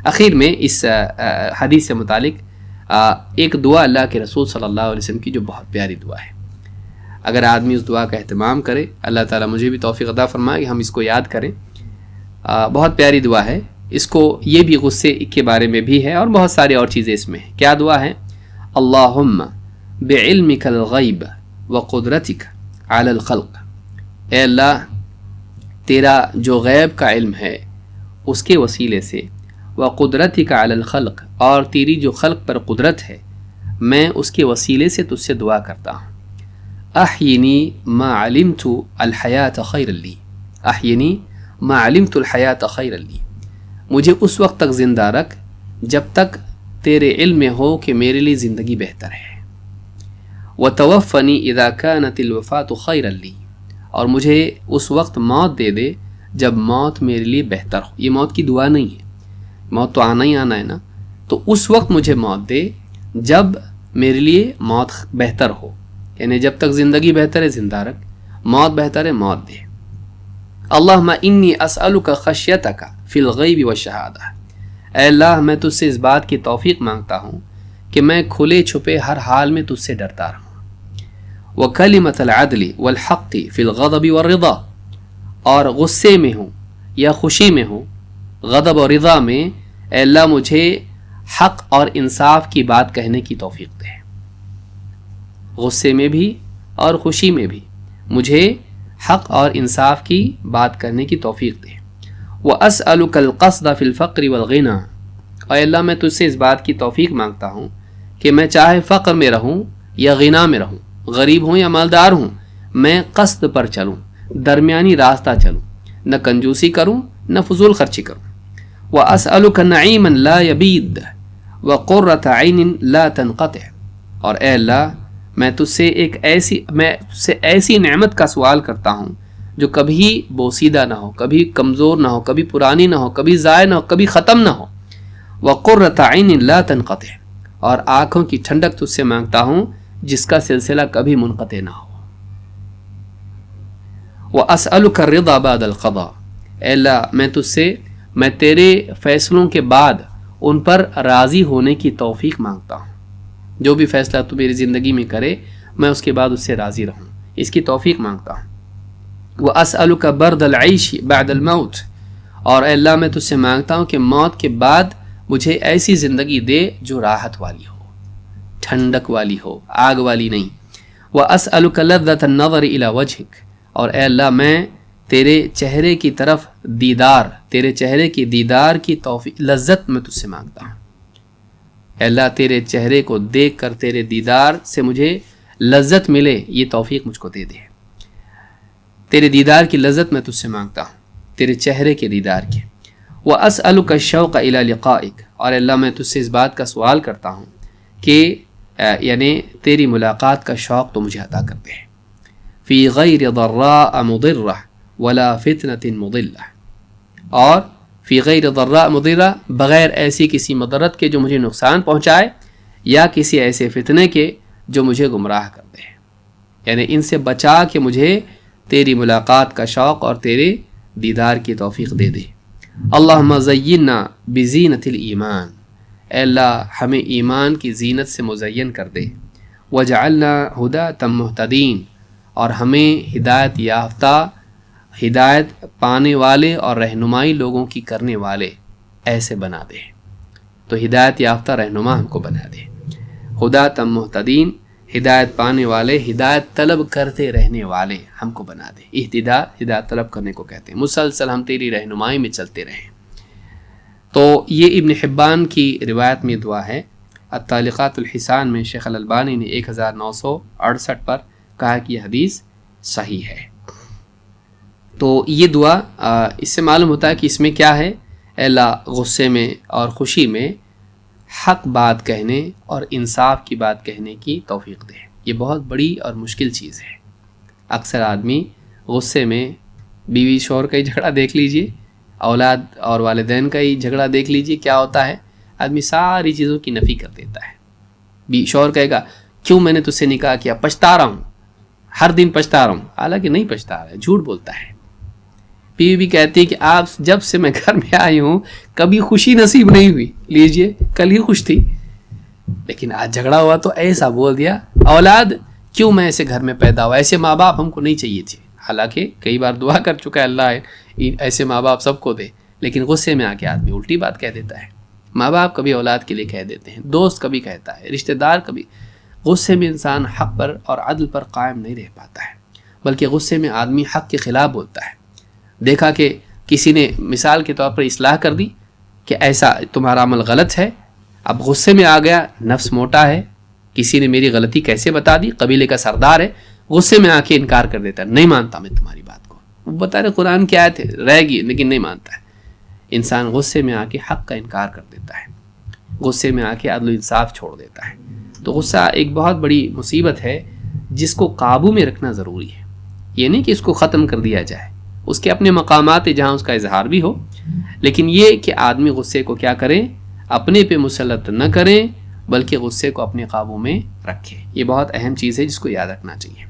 اخیر میں اس حدیث سے متعلق ایک دعا اللہ کے رسول صلی اللہ علیہ وسلم کی جو بہت پیاری دعا ہے، اگر آدمی اس دعا کا اہتمام کرے، اللہ تعالیٰ مجھے بھی توفیق عطا فرمائے کہ ہم اس کو یاد کریں۔ بہت پیاری دعا ہے، اس کو یہ بھی غصے کے بارے میں بھی ہے اور بہت ساری اور چیزیں اس میں ہیں۔ کیا دعا ہے؟ اللہم بعلمک الغیب وقدرتک علی الخلق، اے اللہ تیرا جو غیب کا علم ہے اس کے وسیلے سے، وقدرتک علی الخلق، اور تیری جو خلق پر قدرت ہے میں اس کے وسیلے سے تجھ سے دعا کرتا ہوں۔ احینی ما علمت الحیات خیر لی، احینی ما علمت الحیات خیر لی، مجھے اس وقت تک زندہ رکھ جب تک تیرے علم میں ہو کہ میرے لیے زندگی بہتر ہے۔ وتوفنی اذا كانت الوفاة خیر لی، اور مجھے اس وقت موت دے دے جب موت میرے لیے بہتر ہو۔ یہ موت کی دعا نہیں ہے، موت تو آنا ہی آنا ہے نا، تو اس وقت مجھے موت دے جب میرے لیے موت بہتر ہو، یعنی جب تک زندگی بہتر ہے زندہ رکھ، موت بہتر ہے موت دے۔ اللہم انی اسألک خشیتک فی الغیب والشہادہ، اے اللہ میں تجھ سے اس بات کی توفیق مانگتا ہوں کہ میں کھلے چھپے ہر حال میں تجھ سے ڈرتا رہوں۔ وکلمۃ العدل والحق فی الغضب والرضا، اور غصے میں ہوں یا خوشی میں ہوں، غضب اور رضا میں، اے اللہ مجھے حق اور انصاف کی بات کہنے کی توفیق دے، غصے میں بھی اور خوشی میں بھی مجھے حق اور انصاف کی بات کرنے کی توفیق دے۔ وَأَسْأَلُكَ الْقَصْدَ فِي الْفَقْرِ وَالْغِنَى، اور اللہ میں تجھ سے اس بات کی توفیق مانگتا ہوں کہ میں چاہے فقر میں رہوں یا غنا میں رہوں، غریب ہوں یا مالدار ہوں، میں قصد پر چلوں، درمیانی راستہ چلوں، نہ کنجوسی کروں نہ فضول خرچی کروں۔ وَأَسْأَلُكَ نَعِيمًا لَا يَبِيدُ وَقُرَّةَ عَيْنٍ لَا تَنْقَطِعُ، اور اے اللہ میں تجھ سے ایسی نعمت کا سوال کرتا ہوں جو کبھی بوسیدہ نہ ہو، کبھی کمزور نہ ہو، کبھی پرانی نہ ہو، کبھی ضائع نہ ہو، کبھی ختم نہ ہو۔ وَقُرَّةَ عَيْنٍ لَا تَنْقَطِعُ، اور آنکھوں کی ٹھنڈک تجھ سے مانگتا ہوں جس کا سلسلہ کبھی منقطع نہ ہو۔ وَأَسْأَلُكَ الرِّضَى بَعْدَ الْقَضَاءِ، اے اللہ میں تیرے فیصلوں کے بعد ان پر راضی ہونے کی توفیق مانگتا ہوں، جو بھی فیصلہ تو میری زندگی میں کرے میں اس کے بعد اس سے راضی رہوں، اس کی توفیق مانگتا ہوں۔ وَأَسْأَلُكَ بَرْدَ الْعَيْشِ بَعْدَ الْمَوْتِ، اور اے اللہ میں تجھ سے مانگتا ہوں کہ موت کے بعد مجھے ایسی زندگی دے جو راحت والی ہو، ٹھنڈک والی ہو، آگ والی نہیں۔ وَأَسْأَلُكَ لَذَّةَ النَّظَرِ إِلَى وَجْهِكَ، اور اے اللہ میں تیرے چہرے کی طرف تیرے چہرے کی دیدار کی توفیق، لذت میں تجھ سے مانگتا ہوں۔ اے اللہ تیرے چہرے کو دیکھ کر تیرے دیدار سے مجھے لذت ملے، یہ توفیق مجھ کو دے دے۔ تیرے دیدار کی لذت میں تجھ سے مانگتا ہوں، تیرے چہرے کے دیدار کی۔ وَأَسْأَلُكَ الشَّوْقَ إِلَى لِقَائِكَ، اور اللہ میں تجھ سے اس بات کا سوال کرتا ہوں کہ یعنی تیری ملاقات کا شوق تو مجھے عطا کر دے۔ فی غیر ضراء مضرہ ولا فتنۃ مضلہ، اور فی غیر ضراء مضرہ، بغیر ایسی کسی مضرت کے جو مجھے نقصان پہنچائے، یا کسی ایسے فتنے کے جو مجھے گمراہ کر دے، یعنی ان سے بچا کہ مجھے تیری ملاقات کا شوق اور تیرے دیدار کی توفیق دے دے۔ اللہم زینا بزینت الایمان، اے اللہ ہمیں ایمان کی زینت سے مزین کر دے۔ وجعلنا ہداۃ مہتدین، اور ہمیں ہدایت یافتہ، ہدایت پانے والے اور رہنمائی لوگوں کی کرنے والے ایسے بنا دے۔ تو ہدایت یافتہ رہنما ہم کو بنا دے۔ ہداۃ مہتدین، ہدایت پانے والے، ہدایت طلب کرتے رہنے والے ہم کو بنا دے۔ اہتداء ہدایت طلب کرنے کو کہتے ہیں، مسلسل ہم تیری رہنمائی میں چلتے رہیں۔ تو یہ ابن حبان کی روایت میں دعا ہے۔ التعلیقات الحسان میں شیخ الالبانی نے 1968 پر کہا کہ یہ حدیث صحیح ہے۔ تو یہ دعا اس سے معلوم ہوتا ہے کہ اس میں کیا ہے، اے اللہ غصے میں اور خوشی میں حق بات کہنے اور انصاف کی بات کہنے کی توفیق دے۔ یہ بہت بڑی اور مشکل چیز ہے۔ اکثر آدمی غصے میں بیوی شوہر کا ہی جھگڑا دیکھ لیجئے، اولاد اور والدین کا ہی جھگڑا دیکھ لیجئے، کیا ہوتا ہے آدمی ساری چیزوں کی نفی کر دیتا ہے۔ شوہر کہے گا کیوں میں نے تجھ سے نکاح کیا، پچھتا رہا ہوں، ہر دن پچھتا رہا ہوں، حالانکہ نہیں پچھتا رہا ہے، جھوٹ بولتا ہے۔ بیوی بھی کہتی ہے کہ آپ جب سے میں گھر میں آئی ہوں کبھی خوشی نصیب نہیں ہوئی, لیجئے کل ہی خوش تھی لیکن آج جھگڑا ہوا تو ایسا بول دیا, اولاد کیوں میں ایسے گھر میں پیدا ہوا, ایسے ماں باپ ہم کو نہیں چاہیے تھے. حالانکہ کئی بار دعا کر چکا ہے اللہ ایسے ماں باپ سب کو دے, لیکن غصے میں آ کے آدمی الٹی بات کہہ دیتا ہے. ماں باپ کبھی اولاد کے لیے کہہ دیتے ہیں, دوست کبھی کہتا ہے, رشتہ دار کبھی. غصے میں انسان حق پر اور عدل پر قائم نہیں رہ پاتا ہے, بلکہ غصے میں آدمی حق کے خلاف بولتا ہے. دیکھا کہ کسی نے مثال کے طور پر اصلاح کر دی کہ ایسا تمہارا عمل غلط ہے, اب غصے میں آ گیا, نفس موٹا ہے, کسی نے میری غلطی کیسے بتا دی, قبیلے کا سردار ہے, غصے میں آ کے انکار کر دیتا ہے, نہیں مانتا میں تمہاری بات کو. وہ بتا رہے قرآن کی آیت ہے, رہ گی لیکن نہیں مانتا ہے. انسان غصے میں آ کے حق کا انکار کر دیتا ہے, غصے میں آ کے عدل و انصاف چھوڑ دیتا ہے. تو غصہ ایک بہت بڑی مصیبت ہے جس کو قابو میں رکھنا ضروری ہے. یہ نہیں کہ اس کو ختم کر دیا جائے, اس کے اپنے مقامات ہیں جہاں اس کا اظہار بھی ہو, لیکن یہ کہ آدمی غصے کو کیا کریں, اپنے پہ مسلط نہ کریں بلکہ غصے کو اپنے قابو میں رکھیں. یہ بہت اہم چیز ہے جس کو یاد رکھنا چاہیے.